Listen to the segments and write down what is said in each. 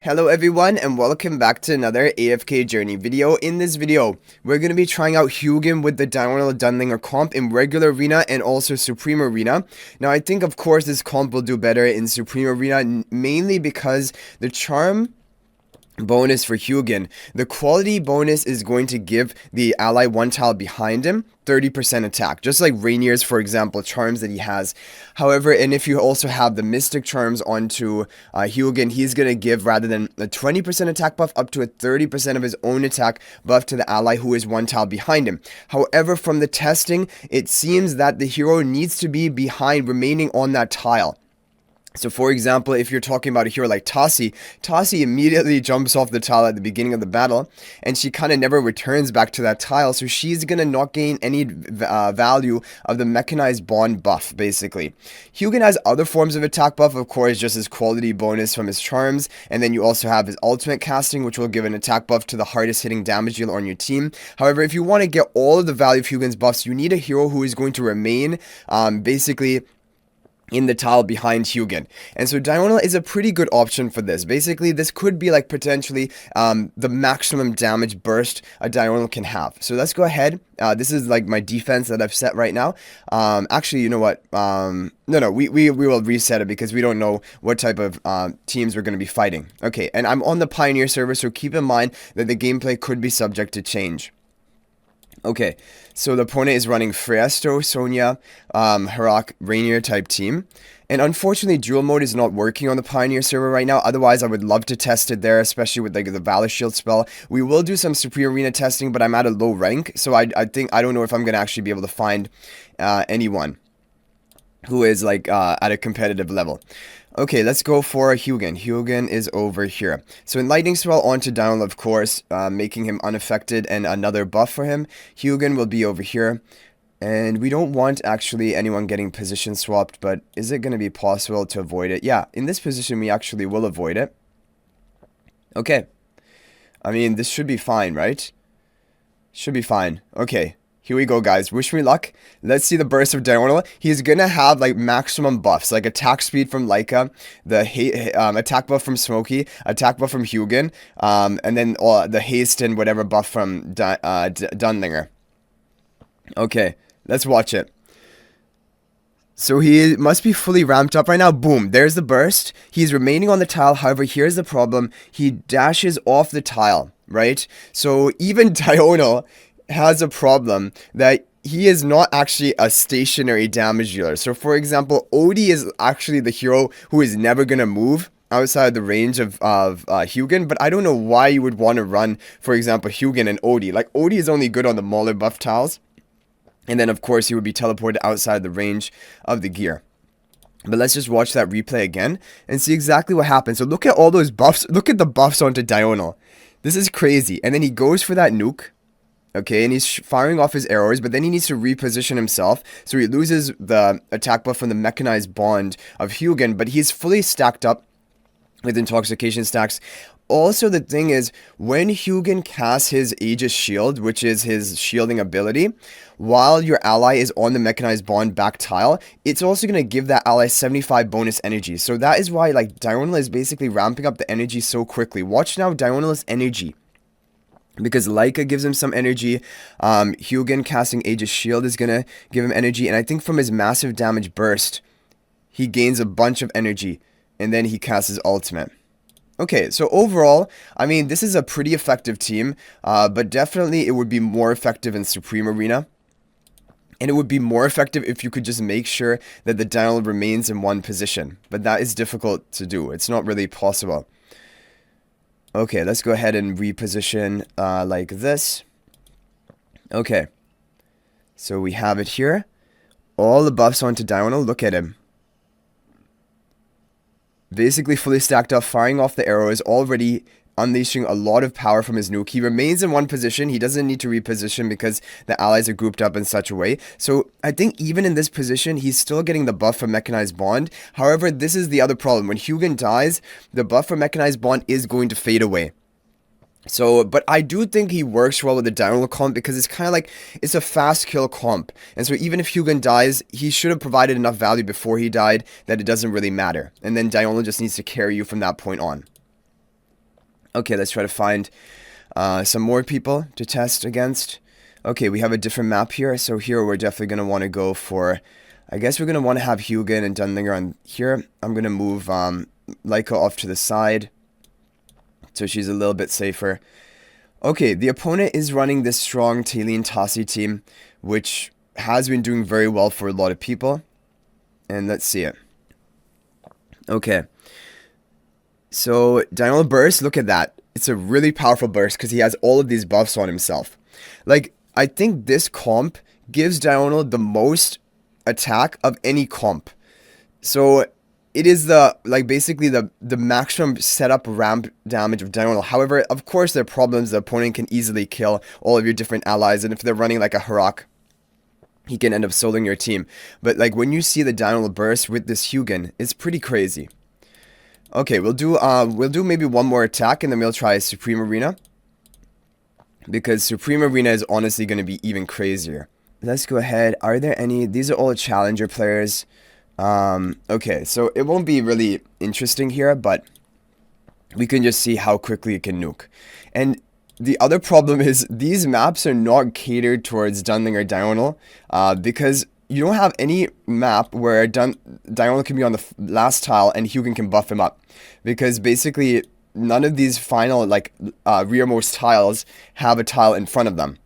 Hello everyone and welcome back to another AFK journey video. In this video, we're going to be trying out Hugin with the Dionel Dunlinger comp in regular arena and also Supreme Arena. Now I think of course this comp will do better in Supreme Arena mainly because the charm bonus for Hugin, the quality bonus is going to give the ally one tile behind him 30% attack, just like Reinier's, for example, charms that he has. However, and if you also have the mystic charms onto Hugin, he's going to give, rather than a 20% attack buff, up to a 30% of his own attack buff to the ally who is one tile behind him. However, from the testing, it seems that the hero needs to be behind, remaining on that tile. So for example, if you're talking about a hero like Tassi immediately jumps off the tile at the beginning of the battle, and she kind of never returns back to that tile, so she's gonna not gain any value of the Mechanized bond buff, basically. Hugin has other forms of attack buff, of course, just his quality bonus from his charms, and then you also have his ultimate casting, which will give an attack buff to the hardest hitting damage dealer on your team. However, if you want to get all of the value of Hugin's buffs, you need a hero who is going to remain, basically, in the tile behind Hugin. And so Dionel is a pretty good option for this. Basically, this could be like potentially the maximum damage burst a Dionel can have. So let's go ahead. This is like my defense that I've set right now. Actually, you know what? No, we will reset it because we don't know what type of teams we're going to be fighting. Okay, and I'm on the Pioneer server, so keep in mind that the gameplay could be subject to change. Okay, so the opponent is running Friesto, Sonya, Harak, Reinier type team. And unfortunately, Duel Mode is not working on the Pioneer server right now. Otherwise, I would love to test it there, especially with like the Valor Shield spell. We will do some Supreme Arena testing, but I'm at a low rank. So I don't know if I'm going to actually be able to find anyone who is like at a competitive level. Okay, let's go for Hugin. Hugin is over here. So Enlightening Spell onto Dionel, of course, making him unaffected and another buff for him. Hugin will be over here. And we don't want actually anyone getting position swapped, but is it going to be possible to avoid it? Yeah, in this position we actually will avoid it. Okay. I mean, this should be fine, right? Should be fine. Okay. Here we go, guys. Wish me luck. Let's see the burst of Dionel. He's gonna have like maximum buffs, like attack speed from Leica, the attack buff from Smokey, attack buff from Hugin, and then the haste and whatever buff from Dunlinger. Okay, let's watch it. So he must be fully ramped up right now. Boom, there's the burst. He's remaining on the tile. However, here's the problem. He dashes off the tile, right? So even Dionel has a problem that he is not actually a stationary damage dealer. So for example, Odie is actually the hero who is never going to move outside the range of Hugin, but I don't know why you would want to run, for example, Hugin and Odie. Like, Odie is only good on the Mauler buff tiles, and then of course he would be teleported outside the range of the gear. But let's just watch that replay again and see exactly what happens. So look at all those buffs. Look at the buffs onto Dionel. This is crazy. And then he goes for that nuke. Okay, and he's firing off his arrows, but then he needs to reposition himself, so he loses the attack buff from the Mechanized bond of Hugin, but he's fully stacked up with intoxication stacks. Also, the thing is, when Hugin casts his Aegis Shield, which is his shielding ability, while your ally is on the Mechanized bond back tile, it's also going to give that ally 75 bonus energy. So that is why, like, Dionel is basically ramping up the energy so quickly. Watch now Dionel's energy, because Leica gives him some energy. Hugin casting Aegis Shield is going to give him energy. And I think from his massive damage burst, he gains a bunch of energy. And then he casts his ultimate. Okay, so overall, I mean, this is a pretty effective team. But definitely it would be more effective in Supreme Arena. And it would be more effective if you could just make sure that the Dionel remains in one position. But that is difficult to do. It's not really possible. Okay, let's go ahead and reposition like this. Okay. So we have it here. All the buffs onto Dionel. Look at him. Basically fully stacked up, firing off the arrows, already unleashing a lot of power from his nuke. He remains in one position. He doesn't need to reposition because the allies are grouped up in such a way. So I think even in this position, he's still getting the buff from Mechanized bond. However, this is the other problem. When Hugin dies, the buff from Mechanized bond is going to fade away. So, but I do think he works well with the Dionel comp because it's kind of like, it's a fast kill comp. And so even if Hugin dies, he should have provided enough value before he died that it doesn't really matter. And then Dionel just needs to carry you from that point on. Okay, let's try to find some more people to test against. Okay, we have a different map here. So here we're definitely going to want to go for... I guess we're going to want to have Hugin and Dionel on here. I'm going to move Leica off to the side, so she's a little bit safer. Okay, the opponent is running this strong Talene Tassi team, which has been doing very well for a lot of people. And let's see it. Okay. So, Dionel burst, look at that. It's a really powerful burst because he has all of these buffs on himself. Like, I think this comp gives Dionel the most attack of any comp. So, it is the, like, basically the maximum setup ramp damage of Dionel. However, of course, there are problems. The opponent can easily kill all of your different allies. And if they're running like a Harak, he can end up soloing your team. But, like, when you see the Dionel burst with this Hugin, it's pretty crazy. Okay, we'll do maybe one more attack, and then we'll try Supreme Arena. Because Supreme Arena is honestly going to be even crazier. Let's go ahead. Are there any... These are all challenger players. Okay, so it won't be really interesting here, but we can just see how quickly it can nuke. And the other problem is these maps are not catered towards Dunling or Dionel, because you don't have any map where Dionel can be on the last tile and Hugin can buff him up. Because basically, none of these final, like, rearmost tiles have a tile in front of them.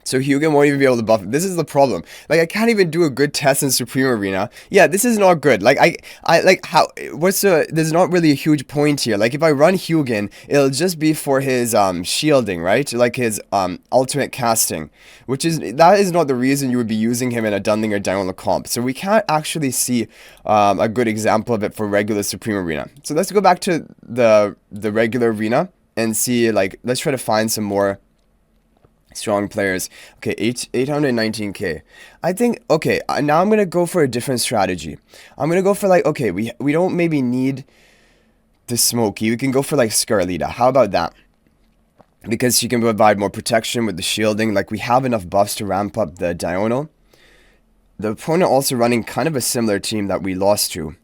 So Hugin won't even be able to buff it. This is the problem. Like, I can't even do a good test in Supreme Arena. Yeah, this is not good. Like, there's not really a huge point here. Like, if I run Hugin, it'll just be for his, shielding, right? Like, his, ultimate casting. That is not the reason you would be using him in a Dunling or Dionel comp. So we can't actually see, a good example of it for regular Supreme Arena. So let's go back to the regular arena and see, like, let's try to find some more strong players. Okay, 819k. I think, okay, now I'm going to go for a different strategy. I'm going to go for, like, okay, we don't maybe need the Smokey. We can go for, like, Scarlita. How about that? Because she can provide more protection with the shielding. Like, we have enough buffs to ramp up the Dionel. The opponent also running kind of a similar team that we lost to.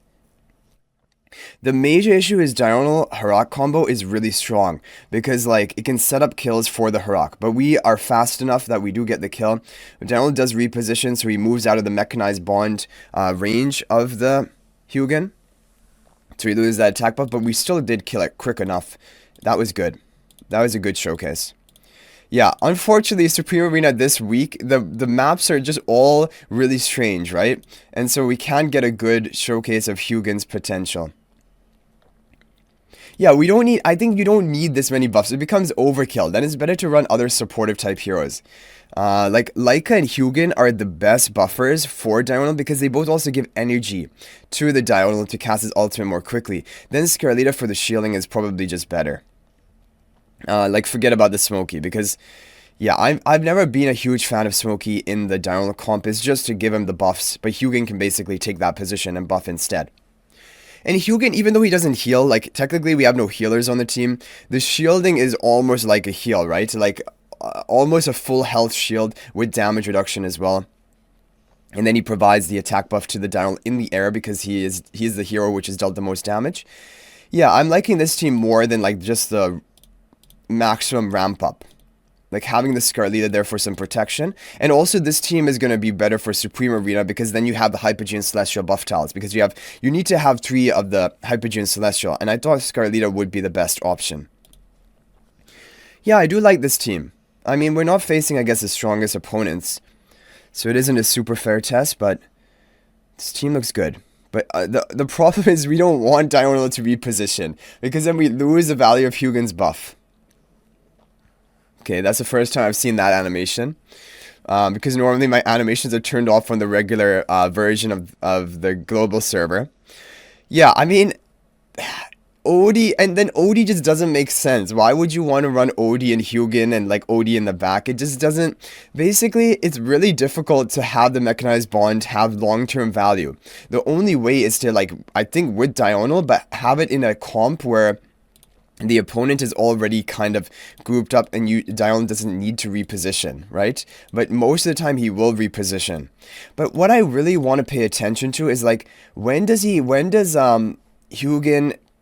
The major issue is Dionel Harak combo is really strong because, like, it can set up kills for the Harak, but we are fast enough that we do get the kill. Dionel does reposition, so he moves out of the Mechanized bond range of the Hugin, so we lose that attack buff, but we still did kill it quick enough. That was good. That was a good showcase. Yeah, unfortunately, Supreme Arena this week, the maps are just all really strange, right? And so we can't get a good showcase of Hugin's potential. Yeah, we don't need... I think you don't need this many buffs. It becomes overkill. Then it's better to run other supportive type heroes. Like, Leica and Hugin are the best buffers for Dionel because they both also give energy to the Dionel to cast his ultimate more quickly. Then Scarlita for the shielding is probably just better. Like, forget about the Smokey because... Yeah, I've never been a huge fan of Smokey in the Dionel comp. It's just to give him the buffs, but Hugin can basically take that position and buff instead. And Hugin, even though he doesn't heal, like, technically we have no healers on the team, the shielding is almost like a heal, right? Like, almost a full health shield with damage reduction as well. And then he provides the attack buff to the Dionel in the air because he is the hero which has dealt the most damage. Yeah, I'm liking this team more than, like, just the maximum ramp up. Like, having the Scarlita there for some protection. And also, this team is going to be better for Supreme Arena because then you have the Hypogean Celestial buff tiles. Because you need to have 3 of the Hypogean Celestial. And I thought Scarlita would be the best option. Yeah, I do like this team. I mean, we're not facing, I guess, the strongest opponents. So it isn't a super fair test, but this team looks good. But the problem is we don't want Dionel to reposition. Because then we lose the value of Hugin's buff. Okay, that's the first time I've seen that animation. Because normally my animations are turned off on the regular version of the global server. Yeah, I mean, Odie, and then Odie just doesn't make sense. Why would you want to run Odie and Hugin and, like, Odie in the back? It just doesn't... Basically, it's really difficult to have the Mechanized bond have long-term value. The only way is to, like, I think with Dionel, but have it in a comp where... the opponent is already kind of grouped up and Dionel doesn't need to reposition, right? But most of the time he will reposition. But what I really want to pay attention to is, like, when does Hugin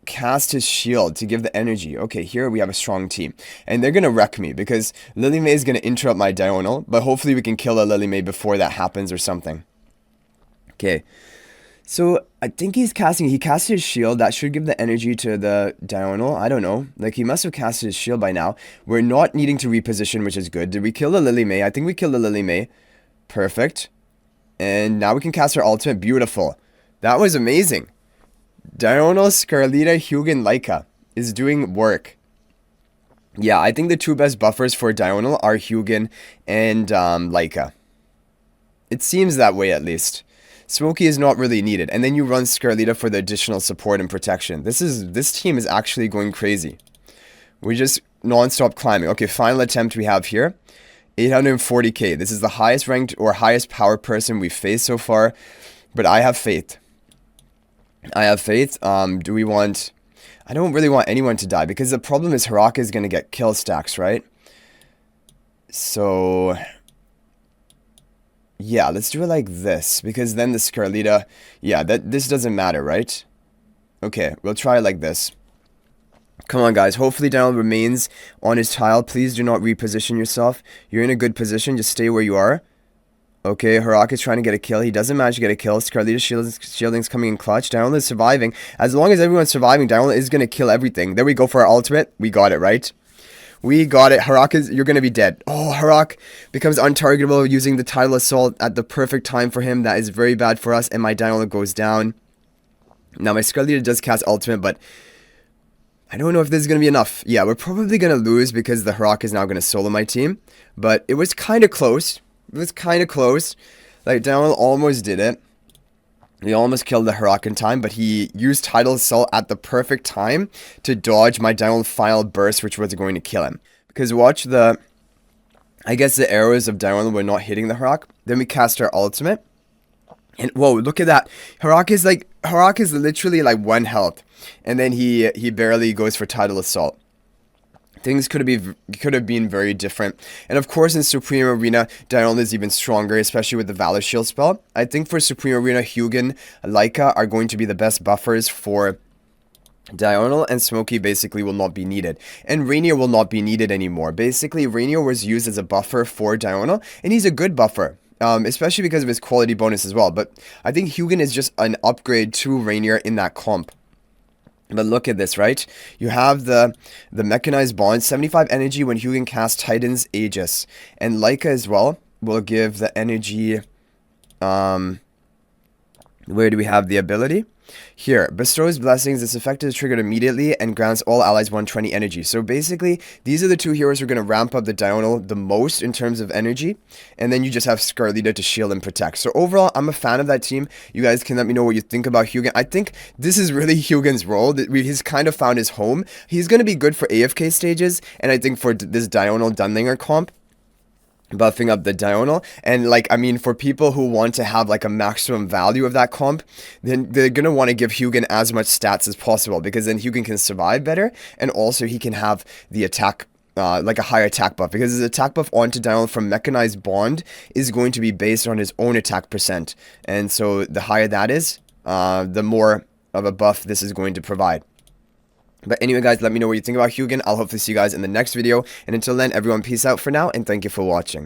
cast his shield to give the energy. Okay, here we have a strong team. And they're going to wreck me because Lily May is going to interrupt my Dionel. But hopefully we can kill a Lily May before that happens or something. Okay. So, I think he casted his shield. That should give the energy to the Dionel. I don't know. Like, he must have casted his shield by now. We're not needing to reposition, which is good. Did we kill the Lily May? I think we killed the Lily May. Perfect. And now we can cast our ultimate. Beautiful. That was amazing. Dionel, Scarlita, Hugin, Leica is doing work. Yeah, I think the two best buffers for Dionel are Hugin and Leica. It seems that way at least. Smokey is not really needed. And then you run Scarlita for the additional support and protection. This team is actually going crazy. We just non-stop climbing. Okay, final attempt we have here. 840k. This is the highest ranked or highest power person we've faced so far. But I have faith. I have faith. Do we want... I don't really want anyone to die. Because the problem is Haraka is going to get kill stacks, right? So... yeah, let's do it like this, because then the Scarlita, yeah, this doesn't matter, right? Okay, we'll try it like this. Come on, guys. Hopefully Dionel remains on his tile. Please do not reposition yourself. You're in a good position. Just stay where you are. Okay, Haraka is trying to get a kill. He doesn't manage to get a kill. Scarlita's shielding's coming in clutch. Dionel is surviving. As long as everyone's surviving, Dionel is going to kill everything. There we go for our ultimate. We got it, right? We got it. Harak, you're going to be dead. Oh, Harak becomes untargetable using the Tidal Assault at the perfect time for him. That is very bad for us. And my Dionel goes down. Now, my Scarlita does cast ultimate, but I don't know if this is going to be enough. Yeah, we're probably going to lose because the Harak is now going to solo my team. But it was kind of close. It was kind of close. Like, Dionel almost did it. He almost killed the Harak in time, but he used Tidal Assault at the perfect time to dodge my Dionel final burst, which was going to kill him. Because watch the... I guess the arrows of Dionel were not hitting the Harak. Then we cast our ultimate. And whoa, look at that. Harak is literally like 1 health. And then he barely goes for Tidal Assault. Things could have been very different. And of course in Supreme Arena, Dionel is even stronger, especially with the Valor Shield spell. I think for Supreme Arena, Hugin, Leica are going to be the best buffers for Dionel, and Smokey basically will not be needed. And Reinier will not be needed anymore. Basically, Reinier was used as a buffer for Dionel, and he's a good buffer. Especially because of his quality bonus as well. But I think Hugin is just an upgrade to Reinier in that comp. But look at this, right? You have the Mechanized Bond, 75 energy when Hugin casts Titan's Aegis. And Leica as well will give the energy... where do we have the ability? Here, bestows blessings. This effect is triggered immediately and grants all allies 120 energy. So basically, these are the two heroes who are going to ramp up the Dionel the most in terms of energy. And then you just have Scarlita to shield and protect. So overall, I'm a fan of that team. You guys can let me know what you think about Hugin. I think this is really Hugin's role. He's kind of found his home. He's going to be good for AFK stages. And I think for this Dionel Dunlinger comp, buffing up the Dionel, and like, I mean, for people who want to have like a maximum value of that comp, then they're gonna want to give Hugin as much stats as possible, because then Hugin can survive better, and also he can have the attack, like a higher attack buff, because his attack buff onto Dionel from Mechanized Bond is going to be based on his own attack percent, and so the higher that is, the more of a buff this is going to provide. But anyway, guys, let me know what you think about Hugin. I'll hopefully see you guys in the next video. And until then, everyone, peace out for now, and thank you for watching.